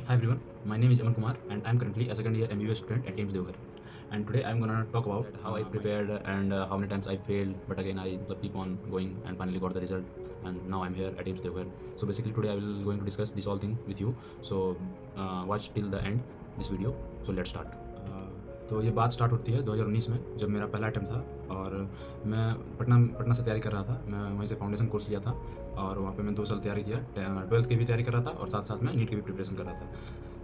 Hi everyone, my name is Aman Kumar and I'm currently a second year MBA student at AIMS Deoghar. And today I'm gonna talk about how I prepared and how many times I failed, but again I keep on going and finally got the result. And now I'm here at AIMS Deoghar. So basically today I will going to discuss this all thing with you. So watch till the end this video. So let's start. तो ये बात start होती है 2019 में, जब मेरा पहला attempt था और मैं पटना से तैयारी कर रहा था। मैं वहीं से फाउंडेशन कोर्स लिया था और वहाँ पे मैं 2 साल तैयारी किया। 12th की भी तैयारी कर रहा था और साथ साथ में नीट की भी प्रिपरेशन कर रहा था।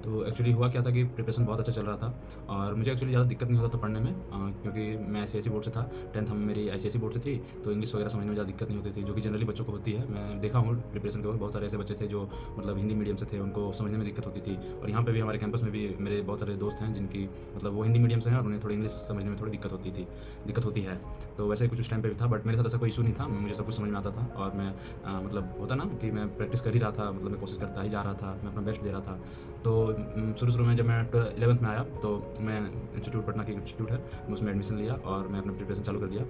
तो एक्चुअली हुआ क्या था कि प्रिपरेशन बहुत अच्छा चल रहा था और मुझे एक्चुअली ज़्यादा दिक्कत नहीं होता था पढ़ने में, क्योंकि मैं ICSE बोर्ड से था। 10th हम मेरी ICSE बोर्ड से थी, तो इंग्लिश वगैरह समझने में ज़्यादा दिक्कत नहीं होती थी, जो कि जनरली बच्चों को होती है। मैं देखा हूँ प्रिपरेशन के वक्त बहुत सारे ऐसे बच्चे थे जो मतलब हिंदी मीडियम से थे, उनको समझने में दिक्कत होती थी। और यहाँ पे भी हमारे कैंपस में भी मेरे बहुत सारे दोस्त हैं जिनकी मतलब वो हिंदी मीडियम से हैं और उन्हें थोड़ी इंग्लिश समझने में थोड़ी दिक्कत होती है। तो वैसे कुछ उस टाइम पे भी था, बट मेरे साथ ऐसा कोई इशू नहीं था। मुझे सब कुछ समझ में आता था और मैं मतलब होता ना कि मैं प्रैक्टिस कर ही रहा था, मतलब मैं कोशिश करता ही जा रहा था, मैं अपना बेस्ट दे रहा था। तो शुरू में जब मैं 11th में आया तो मैं इंस्टीट्यूट, पटना की इंस्टीट्यूट है, मैं उसमें एडमिशन लिया और मैं अपना प्रिपरेशन चालू कर दिया।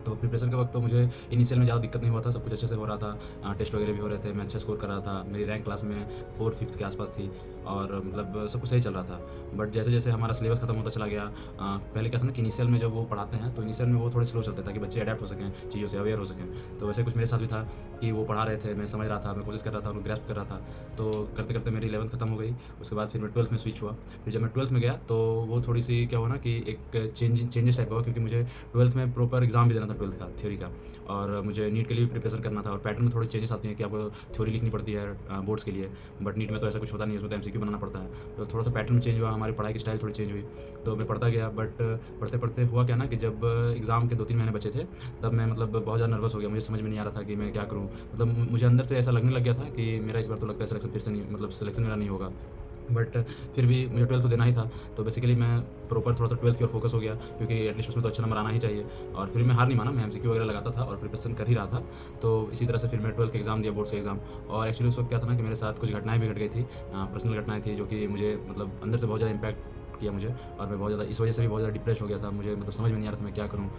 तो प्रिपरेशन के वक्त तो मुझे इनिशियल में ज़्यादा दिक्कत नहीं हुआ था, सब कुछ अच्छे से हो रहा था। टेस्ट वगैरह भी हो रहे थे, मैं अच्छा स्कोर कर रहा था। मेरी रैंक क्लास में 4th-5th के आसपास थी और मतलब सब कुछ सही चल रहा था। बट जैसे जैसे हमारा सिलेबस खत्म होता चला गया, पहले क्या था ना कि इनिशियल में जब वो पढ़ाते हैं तो इनिशियल में वो थोड़े स्लो चलते ताकि बच्चे अडेप्ट हो सकें, चीज़ों से अवेयर हो सकें। तो वैसे कुछ मेरे साथ भी था कि वो पढ़ा रहे थे, मैं समझ रहा था, मैं कोशिश कर रहा था, उनको ग्रैस्प कर रहा था। तो करते करते मेरी 11th खत्म हो गई। उसके बाद फिर मैं 12th में स्विच हुआ। फिर जब मैं 12th में गया तो वो थोड़ी सी क्या हुआ ना कि एक चेंजेस टाइप का हुआ, क्योंकि मुझे 12th में प्रॉपर एग्जाम भी देना था 12th का थ्योरी का, और मुझे नीट के लिए भी प्रिपरेशन करना था। और पैटर्न में थोड़ी चेंजेस आती हैं कि आपको थ्योरी लिखनी पड़ती है बोर्ड्स के लिए, बट नीट में तो ऐसा कुछ होता नहीं है, उसमें तो MCQ बनाना पड़ता है। तो थोड़ा सा पैटर्न में चेंज हुआ, हमारी पढ़ाई की स्टाइल थोड़ी चेंज हुई। तो मैं पढ़ता गया, बट पढ़ते पढ़ते हुआ क्या ना कि जब एग्ज़ाम के 2-3 महीने बचे थे तब मैं मतलब बहुत ज़्यादा नर्वस हो गया। मुझे समझ में नहीं आ रहा था कि मैं क्या करूँ। मतलब मुझे अंदर से ऐसा लगने लग गया था कि मेरा इस बार तो लगता है सिलेक्शन फिर से नहीं, मतलब सिलेक्शन मेरा नहीं होगा। बट फिर भी मुझे 12th तो देना ही था। तो बेसिकली मैं प्रॉपर थोड़ा सा 12th की ओर फोकस हो गया, क्योंकि एटलीस्ट उसमें तो अच्छा नंबर आना ही चाहिए। और फिर मैं हार नहीं माना, मैं MCQ वगैरह लगाता था और प्रिपरेशन कर ही रहा था। तो इसी तरह से फिर मैं 12th का एग्ज़ाम दिया, बोर्ड्स का एग्ज़ाम। और एक्चुअली उस वक्त क्या था ना कि मेरे साथ कुछ घटनाएँ भी घट गई थी, पर्सनल घटनाएँ थी, जो कि मुझे मतलब अंदर से बहुत ज़्यादा इम्पैक्ट किया मुझे। और मैं बहुत ज़्यादा इस वजह से भी बहुत ज़्यादा डिप्रेस हो गया था। मुझे मतलब समझ में नहीं आ रहा था मैं क्या करूँ।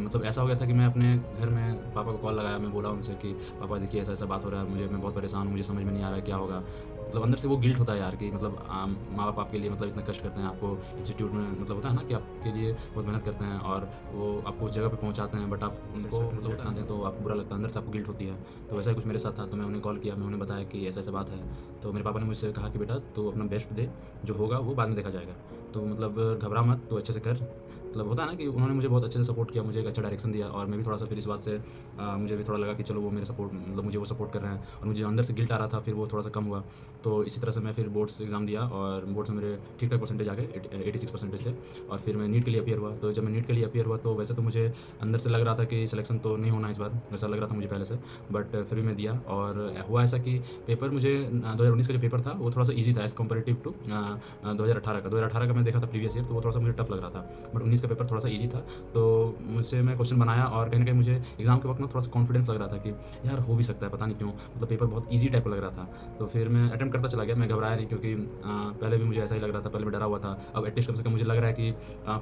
मतलब ऐसा हो गया था कि मैं अपने घर में पापा को कॉल लगाया, मैं बोला उनसे कि पापा देखिए ऐसा-ऐसा बात हो रहा है, मैं बहुत परेशान हूँ, मुझे समझ में नहीं आ रहा है क्या होगा। मतलब अंदर से वो गिल्ट होता है यार कि मतलब माँ-बाप आपके लिए मतलब इतना कष्ट करते हैं, आपको इंस्टीट्यूट में मतलब होता है ना कि आपके लिए बहुत मेहनत करते हैं और वो आपको उस जगह पे पहुँचाते हैं, बट आप उनको मतलब रिजल्ट ना दें तो आपको बुरा लगता है, अंदर से आपको गिल्ट होती है। तो वैसा ही कुछ मेरे साथ था। तो मैं उन्हें कॉल किया, मैं उन्हें बताया कि ऐसा-ऐसा बात है। तो मेरे पापा ने मुझसे कहा कि बेटा तू अपना बेस्ट दे, जो होगा वो बाद में देखा जाएगा। तो मतलब घबरा मत, तो अच्छे से कर। मतलब होता है ना कि उन्होंने मुझे बहुत अच्छे से सपोर्ट किया, मुझे एक अच्छा डायरेक्शन दिया। और मैं भी थोड़ा-सा फिर इस बात से मुझे भी थोड़ा लगा कि चलो वो मेरे सपोर्ट मतलब मुझे वो सपोर्ट कर रहे हैं, और मुझे अंदर से गिल्ट आ रहा था, फिर वो थोड़ा-सा कम हुआ। तो इसी तरह से मैं फिर बोर्ड्स एग्ज़ाम दिया और बोर्ड्स में मेरे ठीक-ठाक परसेंटेज आ गए, 86 परसेंटेज थे। और फिर मैं नीट के लिए अपीयर हुआ। तो जब मैं नीट के लिए अपीयर हुआ तो वैसे तो मुझे अंदर से लग रहा था कि सिलेक्शन तो नहीं होना इस बार, ऐसा लग रहा था मुझे पहले से। बट फिर भी मैं दिया और हुआ ऐसा कि पेपर मुझे 2019 का जो पेपर था वो थोड़ा-सा ईज़ी था एज़ कम्पैरेटिव टू 2018 का। 2018 का मैं देखा था प्रीवियस ईयर, तो वो थोड़ा-सा मुझे टफ लग रहा था। बट 19 का पेपर थोड़ा-सा ईज़ी था। तो मुझसे मैं क्वेश्चन बनाया और कहीं न कहीं मुझे एग्ज़ाम के वक़्त ना थोड़ा-सा कॉन्फिडेंस लग रहा था कि यार हो भी सकता है, पता नहीं क्यों, मतलब पेपर बहुत ईज़ी टाइप का लग रहा था। तो फिर मैं अटेम्प्ट करता चला गया, मैं घबराया नहीं, क्योंकि पहले भी मुझे ऐसा ही लग रहा था, पहले मैं डरा हुआ था। अब एटलीस्ट कम से कम मुझे लग रहा है कि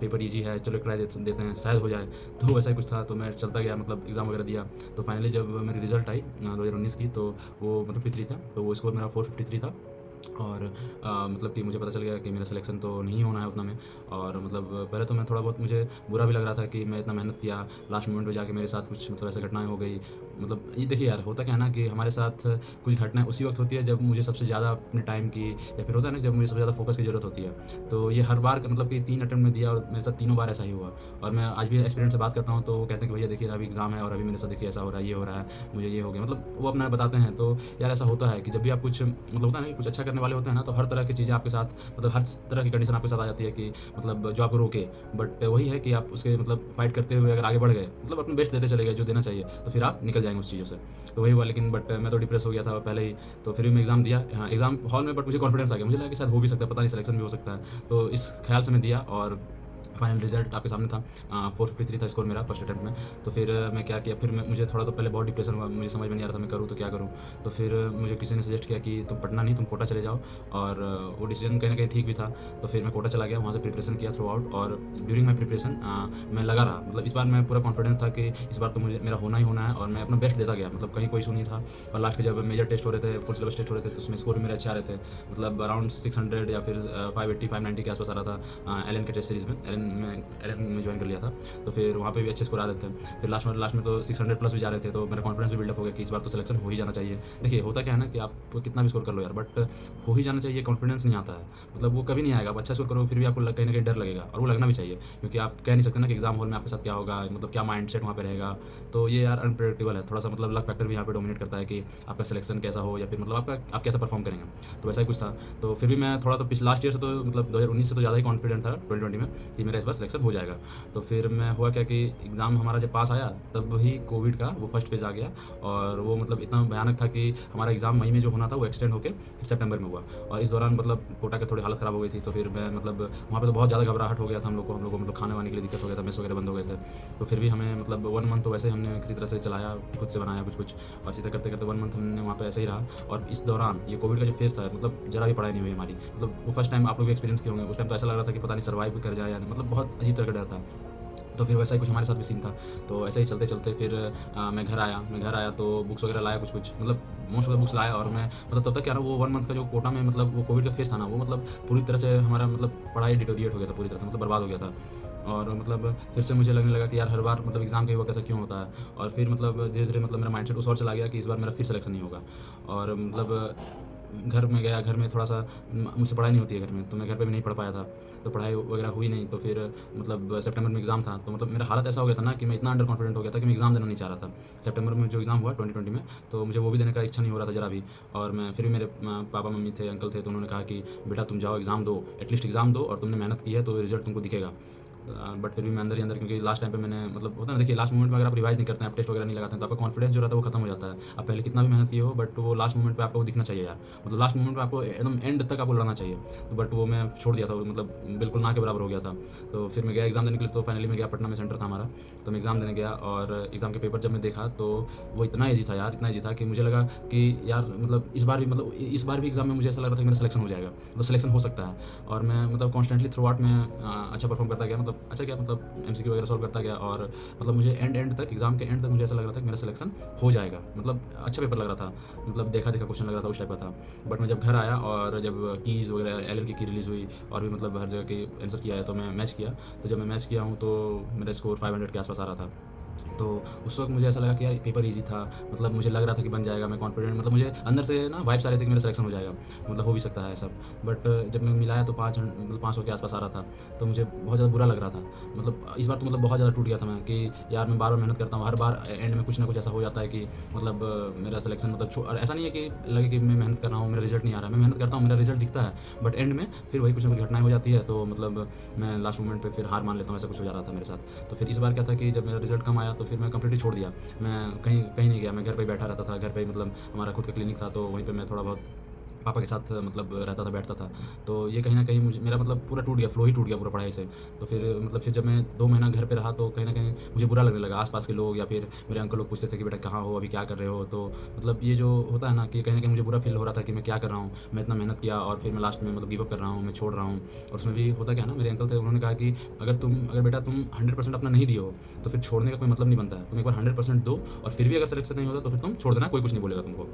पेपर ईज़ी है, चलो ट्राई देते हैं, शायद हो जाए। तो वैसा ही कुछ था। तो मैं चलता गया, मतलब एग्ज़ाम वगैरह दिया। तो फाइनली जब मेरी रिज़ल्ट आई 2019 की, तो वो मतलब 53 था, तो वो स्कोर मेरा 453 था। और मतलब कि मुझे पता चल गया कि मेरा सिलेक्शन तो नहीं होना है उतना में। और मतलब पहले तो मैं थोड़ा बहुत, मुझे बुरा भी लग रहा था कि मैं इतना मेहनत किया, लास्ट मोमेंट पे जाके मेरे साथ कुछ मतलब ऐसी घटनाएँ हो गई। मतलब ये देखिए यार, होता क्या है ना कि हमारे साथ कुछ घटनाएँ उसी वक़्त होती है जब मुझे सबसे ज़्यादा अपने टाइम की, या फिर होता है ना जब मुझे सबसे ज़्यादा फ़ोकस की ज़रूरत होती है। तो ये हर बार मतलब कि 3 अटेम्प्ट में दिया और मेरे साथ तीनों बार ऐसा ही हुआ। और मैं आज भी एस्पिरेंट से बात करता हूँ तो वो कहते हैं कि भैया देखिए अभी एग्ज़ाम है और अभी मेरे साथ देखिए ऐसा हो रहा है, ये हो रहा है, मुझे ये हो गया। मतलब वो अपना बताते हैं। तो यार ऐसा होता है कि जब भी आप कुछ मतलब होता है ना, कुछ अच्छा करने वाले होते हैं ना, तो हर तरह की चीज़ें आपके साथ, मतलब हर तरह की कंडीशन आपके साथ आ जाती है कि मतलब जो आपको रोके। बट वही है कि आप उसके मतलब फाइट करते हुए अगर आगे बढ़ गए, मतलब अपना बेस्ट देते चले गए जो देना चाहिए, तो फिर आप निकल जाएँगे उस चीज़ों से। तो वही हुआ। लेकिन बट मैं तो डिप्रेस हो गया था पहले ही। तो फिर भी मैं एग्ज़ाम दिया, हाँ, एग्ज़ाम हॉल में, बट मुझे कॉन्फिडेंस आ गया। मुझे लगा कि शायद हो भी सकता है, पता नहीं सिलेक्शन भी हो सकता है। तो इस ख़्याल से मैं दिया और फाइनल रिजल्ट आपके सामने था। 453 था स्कोर मेरा फर्स्ट अटेम्प्ट में। तो फिर मैं क्या किया, फिर मुझे थोड़ा तो पहले बहुत डिप्रेशन हुआ, मुझे समझ में नहीं आ रहा था मैं करूँ तो क्या करूँ। तो फिर मुझे किसी ने सजेस्ट किया कि तुम पटना नहीं, तुम कोटा चले जाओ, और वो डिसीजन कहीं ना कहीं ठीक भी था। तो फिर मैं कोटा चला गया, वहाँ से प्रिपरेशन किया थ्रू आउट, और ड्यूरिंग माई प्रिपरेशन मैं लगा रहा। मतलब इस बार मैं पूरा कॉन्फिडेंस था कि इस बार तो मुझे मेरा होना ही होना है, और मैं अपना बेस्ट देता गया। मतलब कहीं कोई इशू नहीं था। और लास्ट के जब मेजर टेस्ट हो रहे थे, फुल सिलेबस टेस्ट हो रहे थे, तो उसमें स्कोर भी मेरे अच्छे आ रहे थे। मतलब अराउंड 600 या फिर 580 590 के आसपास आ रहा था एलन के टेस्ट सीरीज़ में। एलन में ज्वाइन कर लिया था, तो फिर वहाँ पे भी अच्छे स्कोर आ रहे थे। फिर लास्ट में तो 600 प्लस भी जा रहे थे, तो मेरा कॉन्फिडेंस भी बिल्डअप हो गया कि इस बार तो सिलेक्शन हो ही जाना चाहिए। देखिए होता क्या है ना कि आप कितना भी स्कोर कर लो यार, बट हो ही जाना चाहिए, कॉन्फिडेंस नहीं आता है। मतलब वो कभी नहीं आएगा। आप अच्छा स्कोर करो फिर भी आपको कहीं ना कहीं डर लगेगा, और वो लगना भी चाहिए, क्योंकि आप कह नहीं सकते ना कि एग्जाम हॉल में आपके साथ क्या होगा, मतलब क्या माइंड सेट वहाँ पे रहेगा। तो ये यार अनप्रेडिक्टेबल है थोड़ा सा। मतलब लक फैक्टर भी यहाँ पे डोमिनेट करता है कि आपका सिलेक्शन कैसा हो, या फिर मतलब आप कैसा परफॉर्म करेंगे। तो वैसा ही कुछ था। तो फिर भी मैं थोड़ा तो पिछले लास्ट ईयर से तो मतलब 2019 से तो ज़्यादा ही कॉन्फिडेंट था 2020 में कि मेरा इस बार सिलेक्शन हो जाएगा। तो फिर मैं हुआ क्या कि एग्ज़ाम हमारा जब पास आया तब ही कोविड का वो फर्स्ट फेज़ आ गया, और वो मतलब इतना भयानक था कि हमारा एग्ज़ाम मई में जो होना था वो एक्सटेंड होकर सितंबर में हुआ। और इस दौरान मतलब कोटा की थोड़ी हालत ख़राब हो गई थी। तो फिर मैं मतलब वहाँ पे तो बहुत ज़्यादा घबराहट हो गया था हम लोग को मतलब खाने वाने के लिए दिक्कत हो गया था, मेस वगैरह बंद हो गए थे। तो फिर भी हमें मतलब 1 मंथ तो वैसे ही हमने किसी तरह से चलाया, खुद से बनाया कुछ और इसी तरह करते करते 1 मंथ हमने वहाँ पे ऐसे ही रहा। और इस दौरान ये कोविड का जो फेज़ था, मतलब ज़रा भी पढ़ाई नहीं हुई हमारी। मतलब वो फर्स्ट टाइम आप लोग भी एक्सपीरियंस किए होंगे, उस टाइम तो ऐसा लग रहा था कि पता नहीं सर्वाइव कर जाए, यानी मतलब बहुत अजीब तरह का डर था। तो फिर वैसा ही कुछ हमारे साथ भी सीन था। तो ऐसे ही चलते चलते फिर मैं घर आया तो बुक्स वगैरह लाया कुछ मतलब मोस्ट ऑफ द बुक्स लाया। और मैं मतलब तब तक क्या ना, वो 1 मंथ का जो कोटा में मतलब वो कोविड का फेज़ था ना, वो मतलब पूरी तरह से हमारा मतलब पढ़ाई डिटोरिएट हो गया था, पूरी तरह से मतलब बर्बाद हो गया था। और मतलब फिर से मुझे लगने लगा कि यार हर बार मतलब एग्ज़ाम के वक्त ऐसा क्यों होता है। और फिर मतलब धीरे-धीरे मतलब मेरा माइंडसेट उस ओर चला गया कि इस बार मेरा फिर सिलेक्शन नहीं होगा। और मतलब घर में गया, घर में थोड़ा-सा मुझसे पढ़ाई नहीं होती है घर में, तो मैं घर पे भी नहीं पढ़ पाया था। तो पढ़ाई वगैरह हुई नहीं। तो फिर मतलब सितंबर में एग्ज़ाम था, तो मतलब मेरा हालत ऐसा हो गया था ना कि मैं इतना अंडर कॉन्फिडेंट हो गया था कि मैं एग्ज़ाम देना नहीं चाह रहा था। सितंबर में जो एग्ज़ाम हुआ 2020 में, तो मुझे वो भी देने का इच्छा नहीं हो रहा था ज़रा भी। और मैं फिर भी मेरे पापा-मम्मी थे, अंकल थे, तो उन्होंने कहा कि बेटा तुम जाओ एग्ज़ाम दो, एटलीस्ट एग्ज़ाम दो, और तुमने मेहनत की है तो रिज़ल्ट तुमको दिखेगा। बट फिर भी मैं अंदर ही अंदर, क्योंकि लास्ट टाइम पे मैंने मतलब होता है ना, देखिए लास्ट मोमेंट में अगर आप रिवाइज़ नहीं करते हैं, आप टेस्ट वगैरह नहीं लगाते हैं, तो आपका कॉन्फिडेंस जो रहता है वो खत्म हो जाता है। आप पहले कितना भी मेहनत किए हो, बट वो लास्ट मोमेंट पे आपको वो दिखना चाहिए यार। मतलब लास्ट मोमेंट पे आपको एकदम एंड तक आपको लड़ना चाहिए। तो बट वो मैं छोड़ दिया था, मतलब बिल्कुल ना के बराबर हो गया था। तो फिर मैं गया एग्ज़ाम देने के लिए। तो फाइनली मैं गया, पटना में सेंटर था हमारा। तो मैं एग्ज़ाम देने गया, और एग्ज़ाम के पेपर जब मैं देखा तो वो इतना ईज़ी था यार, इतना ईज़ी था कि मुझे लगा कि यार मतलब इस बार भी एग्ज़ाम में मुझे ऐसा लग रहा था कि मेरा सिलेक्शन हो जाएगा, मतलब सिलेक्शन हो सकता है। और मैं मतलब कॉन्स्टेंटली थ्रू आउट में अच्छा परफॉर्म करता गया, मतलब अच्छा क्या मतलब एमसीक्यू वगैरह सॉल्व करता गया। और मतलब मुझे एंड तक, एग्ज़ाम के एंड तक मुझे ऐसा लग रहा था कि मेरा सिलेक्शन हो जाएगा। मतलब अच्छा पेपर लग रहा था, मतलब देखा क्वेश्चन लग रहा था, उस टाइप का था। बट मैं जब घर आया और जब कीज़ वगैरह एलन की रिलीज़ हुई, और भी मतलब हर जगह के आंसर किया है, तो मैं मैच किया। तो जब मैं मैच किया हूँ तो मेरा स्कोर 500 के आसपास आ रहा था। तो उस वक़्त मुझे ऐसा लगा कि यार पेपर ईज़ी था, मतलब मुझे लग रहा था कि बन जाएगा, मैं कॉन्फिडेंट, मतलब मुझे अंदर से ना वाइब्स आ रहे थे कि मेरा सिलेक्शन हो जाएगा, मतलब हो भी सकता है सब। बट जब मैं मिलाया तो 500 के आसपास आ रहा था, तो मुझे बहुत ज़्यादा बुरा लग रहा था। मतलब इस बार तो मतलब बहुत ज़्यादा टूट गया था मैं कि यार मैं बार-बार मेहनत करता हूँ, हर बार एंड में कुछ ना कुछ ऐसा हो जाता है कि मतलब मेरा सिलेक्शन मतलब और ऐसा नहीं है कि लगे कि मैं मेहनत कर रहा हूँ, मेरा रिज़ल्ट नहीं आ रहा है, मैं मेहनत करता हूँ, मेरा रिज़ल्ट दिखता है, बट एंड में फिर वही कुछ ना कुछ घटनाएँ हो जाती है। तो मतलब मैं लास्ट मोमेंट पे फिर हार मान लेता हूँ, ऐसा कुछ हो जा रहा था मेरे साथ। तो फिर इस बार क्या था कि जब मेरा रिज़ल्ट कम आया तो फिर मैं कंप्लीटली छोड़ दिया। मैं कहीं कहीं नहीं गया, मैं घर पे ही बैठा रहता था। घर पे ही मतलब हमारा खुद का क्लिनिक था, तो वहीं पे मैं थोड़ा बहुत पापा के साथ मतलब रहता था, बैठता था। तो ये कहीं न कहीं मुझे मेरा मतलब पूरा टूट गया, फ्लो ही टूट गया पूरा पढ़ाई से। तो फिर मतलब फिर जब मैं 2 महीना घर पे रहा तो कहीं न कहीं मुझे बुरा लगने लगा। आस-पास के लोग या फिर मेरे अंकल लोग पूछते थे कि बेटा कहाँ हो, अभी क्या कर रहे हो? तो मतलब ये जो होता है ना कि कहीं न कहीं मुझे बुरा फ़ील हो रहा था कि मैं क्या कर रहा हूँ? मैं इतना मेहनत किया और फिर मैं लास्ट में मतलब गिव अप कर रहा हूँ, मैं छोड़ रहा हूँ। और उसमें भी होता क्या है ना, मेरे अंकल थे, उन्होंने कहा कि अगर बेटा तुम 100% अपना नहीं दिए हो, तो फिर छोड़ने का कोई मतलब नहीं बनता है। तुम एक बार 100% दो, और फिर भी अगर सिलेक्शन नहीं होता तो फिर तुम छोड़ देना, कोई कुछ नहीं बोलेगा तुमको।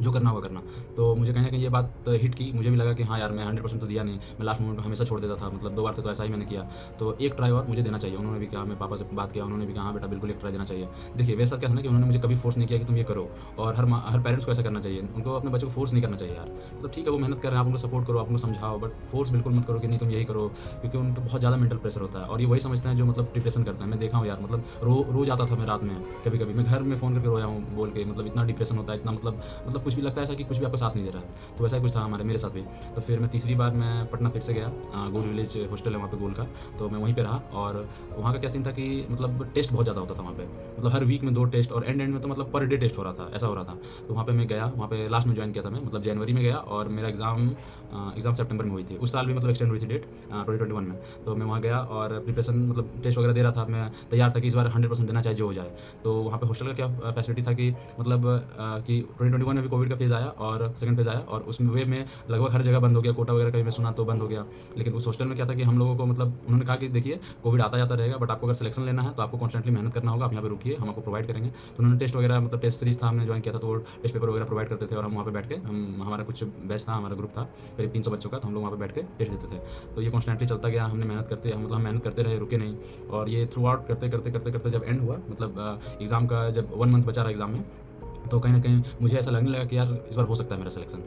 जो करना होगा करना। तो मुझे कहीं न कहीं ये बात हिट की, मुझे भी लगा कि हाँ यार, मैं 100% तो दिया नहीं, मैं लास्ट मोमेंट में हमेशा छोड़ देता था, मतलब 2 बार से तो ऐसा ही मैंने किया। तो एक ट्राई और मुझे देना चाहिए। उन्होंने भी कहा, मैं पापा से बात किया, उन्होंने भी कहा हाँ बेटा बिल्कुल एक ट्राई देना चाहिए। देखिए मेरे साथ क्या था ना कि उन्होंने मुझे कभी फोर्स नहीं किया कि तुम ये करो, और हर पेरेंट्स को ऐसा करना चाहिए। उनको अपने बच्चों को फोर्स नहीं करना चाहिए यार। मतलब ठीक है वो मेहनत कर रहे हैं, आप उनको सपोर्ट करो, आप उनको समझाओ, बट फोर्स बिल्कुल मत करो कि नहीं तुम यही करो, क्योंकि उनको बहुत ज़्यादा मेंटल प्रेशर होता है, और ये वही समझते हैं जो मतलब डिप्रेशन करते हैं। मैं देखा हूँ यार, मतलब रोज़ आता था मैं रात में, कभी-कभी मैं घर में फ़ोन करके रोया हूँ बोल के, मतलब इतना डिप्रेशन होता है, इतना मतलब कुछ कुछ भी लगता है ऐसा कि कुछ भी आपका साथ नहीं दे रहा है। तो वैसा ही कुछ था मेरे साथ भी। तो फिर मैं तीसरी बार मैं पटना फिर से गया, गोल विलेज हॉस्टल है वहाँ पे गोल का, तो मैं वहीं पे रहा। और वहाँ का क्या सीन था कि मतलब टेस्ट बहुत ज़्यादा होता था वहाँ पे, मतलब हर वीक में 2 टेस्ट, और एंड में तो मतलब पर डे टेस्ट हो रहा था, ऐसा हो रहा था। तो वहाँ पे मैं गया, वहाँ पे लास्ट में ज्वाइन किया था मैं, मतलब जनवरी में गया, और मेरा एग्ज़ाम सितंबर में हुई थी। उस साल भी मतलब एक्सटेंड हुई थी डेट 2021 में। तो मैं वहाँ गया और प्रिपरेशन मतलब टेस्ट वगैरह दे रहा था, मैं तैयार था कि इस बार 100% देना चाहे जो हो जाए। तो वहाँ पे हॉस्टल का क्या फैसिलिटी था कि मतलब कि 2021 में भी कोविड का फेज़ आया और सेकंड फेज़ आया, और उस वे में लगभग हर जगह बंद हो गया, कोटा वगैरह कहीं मैं सुना तो बंद हो गया। लेकिन उस हॉस्टल में क्या था कि हम लोगों को मतलब उन्होंने कहा कि देखिए कोविड आता जाता रहेगा, बट आपको अगर सिलेक्शन लेना है तो आपको कॉन्स्टेंटली मेहनत करना होगा, आप यहाँ पे रुकिए, हम आपको प्रोवाइड करेंगे। तो उन्होंने टेस्ट वगैरह मतलब टेस्ट सीरीज था, हमने ज्वाइन किया था, तो वो टेस्ट पेपर वगैरह प्रोवाइड करते थे, और हम वहाँ पे बैठ के हमारा कुछ बैच था, हमारा ग्रुप था करीब 300 बच्चों का, तो हम लोग वहाँ पे बैठ के टेस्ट देते थे। तो ये कॉन्स्टेंटली चलता गया, हमने मेहनत करते मतलब हम मेहनत करते रहे, रुके नहीं। और ये थ्रू आउट करते करते करते करते जब एंड हुआ, मतलब एग्ज़ाम का जब 1 मंथ बचा रहा एग्ज़ाम में, तो कहीं न कहीं मुझे ऐसा लगने लगा कि यार इस बार हो सकता है मेरा सिलेक्शन।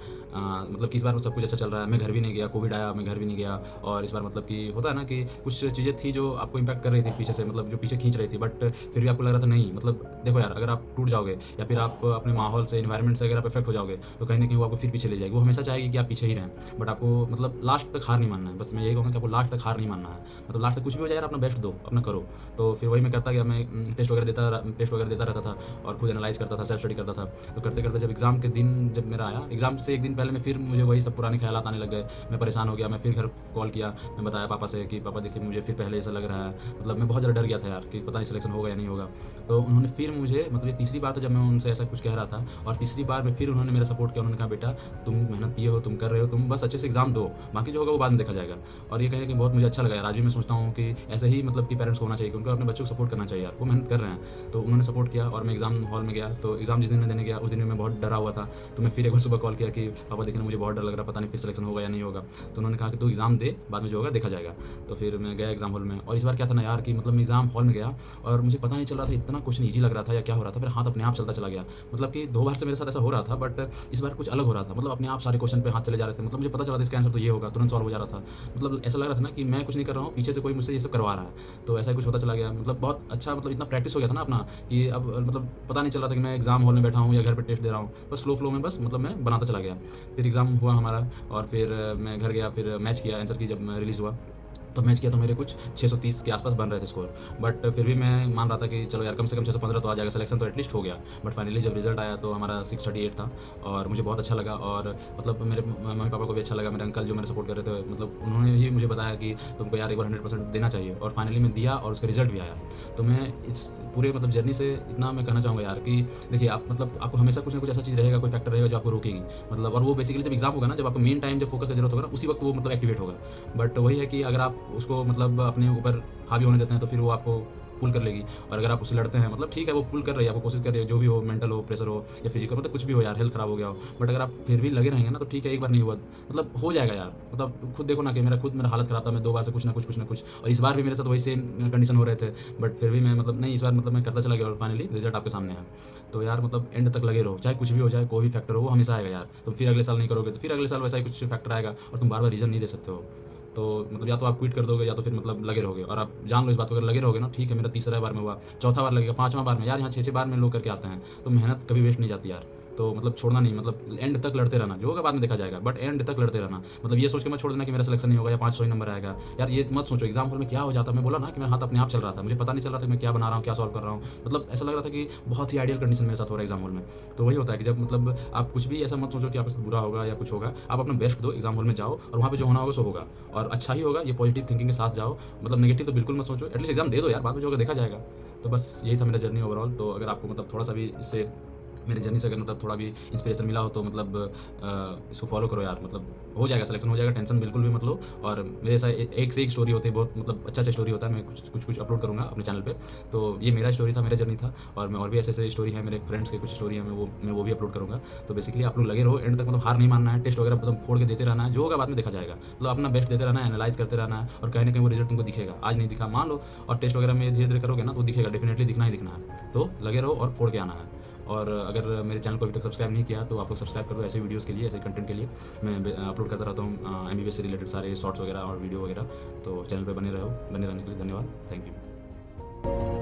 मतलब कि इस बार सब कुछ अच्छा चल रहा है, मैं घर भी नहीं गया, कोविड आया, मैं घर भी नहीं गया। और इस बार मतलब कि होता है ना कि कुछ चीज़ें थी जो आपको इम्पैक्ट कर रही थी पीछे से, मतलब जो पीछे खींच रही थी, बट फिर भी आपको लग रहा था नहीं, मतलब देखो यार, अगर आप टूट जाओगे या फिर आप अपने माहौल से, एनवायरनमेंट से अगर आप इफेक्ट हो जाओगे, तो कहीं न कहीं वो आपको फिर पीछे ले जाएगी। वो हमेशा चाहेगी कि आप पीछे ही रहें, बट आपको मतलब लास्ट तक हार नहीं मानना है। बस मैं यही कहूँगा कि आपको लास्ट तक हार नहीं मानना है, मतलब लास्ट तक कुछ भी हो जाए यार, अपना बेस्ट दो, अपना करो। तो फिर वही मैं करता गया, मैं टेस्ट वगैरह देता रहता था, और खुद एनालाइज़ करता था, सेल्फ स्टडी करता था। तो करते करते जब एग्ज़ाम के दिन जब मेरा आया, एग्ज़ाम से एक दिन पहले मैं फिर मुझे वही सब पुराने ख्यालात आने लग गए, मैं परेशान हो गया। मैं फिर घर कॉल किया, मैं बताया पापा से कि पापा देखिए मुझे फिर पहले ऐसा लग रहा है, मतलब मैं बहुत ज़्यादा डर गया था यार कि पता नहीं सिलेक्शन होगा या नहीं होगा। तो उन्होंने फिर मुझे, मतलब ये तीसरी बार था जब मैं उनसे ऐसा कुछ कह रहा था, और तीसरी बार में फिर उन्होंने मेरा सपोर्ट किया। उन्होंने कहा बेटा तुम मेहनत किए हो, तुम कर रहे हो, तुम बस अच्छे से एग्ज़ाम दो, बाकी जो होगा वो बाद में देखा जाएगा। और ये कहीं न कहीं बहुत मुझे अच्छा लगा यार। आज भी मैं सोचता हूँ कि ऐसे ही मतलब कि पेरेंट्स को होना चाहिए कि उनको अपने बच्चों को सपोर्ट करना चाहिए यार, वो मेहनत कर रहे हैं। तो उन्होंने सपोर्ट किया, और मैं एग्ज़ाम हॉल में गया। तो एग्ज़ाम जिस दिन मैं देने गया उस दिन भी मैं बहुत डरा हुआ था। तो मैं फिर एक बार सुबह कॉल किया कि पापा देखना मुझे बहुत डर लग रहा है, पता नहीं फिर सिलेक्शन होगा या नहीं होगा। तो उन्होंने कहा कि तू एग्ज़ाम दे, बाद में जो होगा देखा जाएगा। तो फिर मैं गया एग्ज़ाम हॉल में, और इस बार क्या था ना यार कि मतलब मैं एग्ज़ाम हॉल में गया और मुझे पता नहीं चल रहा था, इतना क्वेश्चन ईज़ी लग रहा था या क्या हो रहा था, मेरा हाथ अपने आप चलता चला गया। मतलब कि 2 बार से मेरे साथ ऐसा हो रहा था, बट इस बार कुछ अलग हो रहा था, मतलब अपने आप सारे क्वेश्चन पे हाथ चले जा रहे थे। मतलब मुझे पता चला था इसका आंसर तो ये होगा, तुरंत सॉल्व हो जा रहा था। मतलब ऐसा लग रहा था ना कि मैं कुछ नहीं कर रहा हूँ, पीछे से कोई मुझसे ये सब करवा रहा है। तो ऐसा ही कुछ होता चला गया, मतलब बहुत अच्छा, मतलब इतना प्रैक्टिस हो गया था ना अपना कि अब मतलब पता नहीं चल रहा था कि मैं एग्ज़ाम हॉल में बैठा हूँ या घर पे टेस्ट दे रहा हूँ। बस फ्लो में बस मतलब मैं बनाता चला गया। फिर एग्ज़ाम हुआ हमारा, और फिर मैं घर गया, फिर मैच किया आंसर की, जब रिलीज़ हुआ तो मैच किया तो मेरे कुछ 630 के आसपास बन रहे थे स्कोर। बट फिर भी मैं मान रहा था कि चलो यार कम से कम 615 तो आ जाएगा, सिलेक्शन तो एटलीस्ट हो गया। बट फाइनली जब रिजल्ट आया तो हमारा 638 था, और मुझे बहुत अच्छा लगा। और मतलब मेरे मम्मी पापा को भी अच्छा लगा, मेरे अंकल जो मेरे सपोर्ट कर रहे थे, मतलब उन्होंने ही मुझे बताया कि तुमको यार एक बार 100% देना चाहिए। और फाइनली मैं दिया, और उसका रिजल्ट भी आया। तो मैं इस पूरे मतलब जर्नी से इतना मैं कहना चाहूँगा यार कि देखिए आप मतलब आपको हमेशा कुछ ना कुछ ऐसा चीज़ रहेगा, कोई फैक्टर रहेगा जो आपको रोकेगी, मतलब। और वो बेसिकली जब एग्ज़ाम होगा ना, जब आपको मेन टाइम जब फोकस की जरूरत होगा ना, उसी वक्त वो मतलब एक्टिवेट होगा। बट वही है कि अगर आप उसको मतलब अपने ऊपर हावी होने देते हैं तो फिर वो आपको पुल कर लेगी। और अगर आप उससे लड़ते हैं, मतलब ठीक है वो पुल कर रही है, आपको कोशिश कर रही है, जो भी हो, मेंटल हो, प्रेशर हो या फिजिकल, मतलब कुछ भी हो यार, हेल्थ खराब हो गया हो, बट अगर आप फिर भी लगे रहेंगे ना, तो ठीक है एक बार नहीं हुआ, मतलब हो जाएगा यार। मतलब खुद देखो ना कि मेरा हालत खराब था, मैं 2 बार से कुछ ना कुछ, और इस बार भी मेरे साथ वही सेम कंडीशन हो रहे थे। बट फिर भी मैं मतलब नहीं, इस बार मतलब मैं करता चला गया, और फाइनली रिजल्ट आपके सामने है। तो यार मतलब एंड तक लगे रहो, चाहे कुछ भी हो जाए, कोई भी फैक्टर हो, वो हमेशा आएगा यार। तुम फिर अगले साल नहीं करोगे तो फिर अगले साल वैसा ही कुछ फैक्टर आएगा, और तुम बार बार रीज़न नहीं दे सकते हो। तो मतलब या तो आप क्विट कर दोगे, या तो फिर मतलब लगे रहोगे। और आप जान लो इस बात को, अगर लगे रहोगे ना, ठीक है मेरा तीसरा बार में हुआ, चौथा बार लगेगा, 5वां बार में, यार यहाँ 6-6 बार में लोग करके आते हैं। तो मेहनत कभी वेस्ट नहीं जाती यार। तो मतलब छोड़ना नहीं, मतलब एंड तक लड़ते रहना, जो होगा बाद में देखा जाएगा, बट एंड तक लड़ते रहना। मतलब ये सोच के मत छोड़ देना कि मेरा सिलेक्शन नहीं होगा या 500 ही नंबर आएगा। यार ये मत सोचो एग्जाम हॉल में क्या हो जाता, मैं बोला ना कि मेरा हाथ अपने आप चल रहा था, मुझे पता नहीं चल रहा था कि मैं क्या बना रहा हूँ, क्या सॉल्व कर रहा हूँ। मतलब ऐसा लग रहा था कि बहुत ही आइडियल कंडीशन मेरे साथ हो रहा है एग्जाम हॉल में। तो वही होता है कि जब मतलब आप कुछ भी ऐसा मत सोचो कि आपके साथ बुरा होगा या कुछ होगा, आप अपना बेस्ट दो, एग्जाम हॉल में जाओ, और वहाँ पे जो होना होगा सो होगा, और अच्छा ही होगा। ये पॉजिटिव थिंकिंग के साथ जाओ, मतलब नेगेटिव तो बिल्कुल मत सोचो, एटलीस्ट एग्जाम दे दो यार, बाद में जो होगा देखा जाएगा। तो बस यही था मेरा जर्नी ओवरऑल। तो अगर आपको मतलब थोड़ा सा भी इससे मेरी जर्नी से अगर मतलब थोड़ा भी इंस्पिरेशन मिला हो तो मतलब इसको फॉलो करो यार, मतलब हो जाएगा, सिलेक्शन हो जाएगा, टेंशन बिल्कुल भी मत लो। और मेरे ऐसा एक से एक स्टोरी होती है, बहुत मतलब अच्छा स्टोरी होता है, मैं कुछ अपलोड करूँगा अपने चैनल पे। तो ये मेरा स्टोरी था, मेरा जर्नी था, और मैं और भी ऐसे स्टोरी है, मेरे फ्रेंड्स के कुछ स्टोरी है, मैं वो भी अपलोड करूँगा। तो बेसिकली आप लोग लगे रहो एंड तक, मतलब हार नहीं मानना है, टेस्ट वगैरह मतलब फोड़ के देते रहना है, जो होगा बाद में देखा जाएगा। मतलब अपना बेस्ट देते रहना है, एनालाइज करते रहना है, और कहीं ना कहीं वो रिजल्ट तुमको दिखेगा। आज नहीं दिखा मान लो, और टेस्ट वगैरह में धीरे धीरे करोगे ना तो दिखेगा, डेफिनेटली दिखना ही दिखना है। तो लगे रहो और फोड़ के आना है। और अगर मेरे चैनल को अभी तक सब्सक्राइब नहीं किया तो आप लोग सब्सक्राइब कर दो, ऐसे वीडियोस के लिए, ऐसे कंटेंट के लिए मैं अपलोड करता रहता हूँ MBBS से रिलेटेड सारे शॉर्ट्स वगैरह और वीडियो वगैरह। तो चैनल पे बने रहने के लिए धन्यवाद, थैंक यू।